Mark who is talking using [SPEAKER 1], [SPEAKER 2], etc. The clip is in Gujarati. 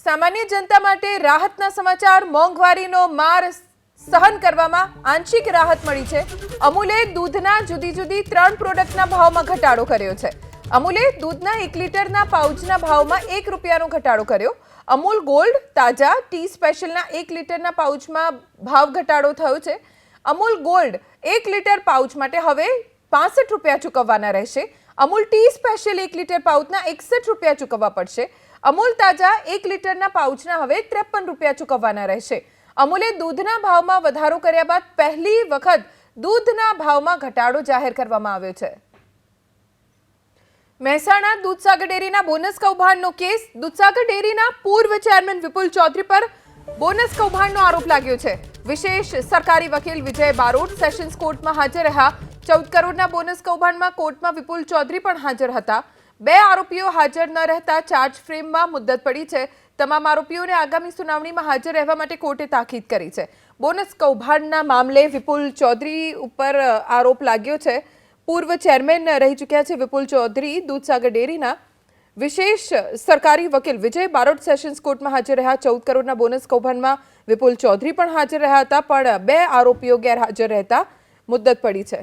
[SPEAKER 1] સામાન્ય જનતા માટે રાહતના સમાચાર। મોંઘવારીનો માર સહન કરવામાં આંશિક રાહત મળી છે। અમૂલે દૂધના જુદી જુદી 3 પ્રોડક્ટના ભાવમાં ઘટાડો કર્યો છે। અમૂલે દૂધના 1 લીટરના પાઉચના ભાવમાં ₹1નો ઘટાડો કર્યો। અમૂલ ગોલ્ડ તાજા ટી સ્પેશિયલના 1 લીટરના પાઉચમાં ભાવ ઘટાડો થયો છે। અમૂલ ગોલ્ડ 1 લીટર પાઉચ માટે હવે ₹65 ચૂકવવાના રહેશે। અમૂલ ટી સ્પેશિયલ 1 લીટર પાઉચના ₹61 ચૂકવવા પડશે। અમૂલ તાજા 1 લીટરના પાઉચના હવે ₹53 ચૂકવવાના રહેશે। અમૂલે દૂધના ભાવમાં વધારો કર્યા બાદ પહેલી વખત દૂધના ભાવમાં ઘટાડો જાહેર કરવામાં આવ્યો છે। મહેસાણા દૂધસાગર ડેરીના બોનસ કૌભાંડનો કેસ। દૂધસાગર ડેરીના પૂર્વ ચેરમેન વિપુલ ચૌધરી પર બોનસ કૌભાંડનો આરોપ લાગ્યો છે। વિશેષ સરકારી વકીલ વિજય બારોટ સેશન્સ કોર્ટમાં હાજર રહ્યા। 14 કરોડના બોનસ કૌભાંડમાં કોર્ટમાં વિપુલ ચૌધરી પણ હાજર હતા। 2 આરોપીઓ હાજર ન રહેતા ચાર્જ ફ્રેમમાં મુદ્દત પડી છે। તમામ આરોપીઓને આગામી સુનાવણીમાં હાજર રહેવા માટે કોર્ટે તાકીદ કરી છે। બોનસ કૌભાંડના મામલે વિપુલ ચૌધરી ઉપર આરોપ લાગ્યો છે। પૂર્વ ચેરમેન રહી ચૂક્યા છે વિપુલ ચૌધરી દૂધસાગર ડેરીના। વિશેષ સરકારી વકીલ વિજય બારોટ સેશન્સ કોર્ટમાં હાજર રહ્યા। 14 કરોડના બોનસ કૌભાંડમાં વિપુલ ચૌધરી પણ હાજર રહ્યા હતા, પણ 2 આરોપીઓ ગેરહાજર રહેતા મુદ્દત પડી છે।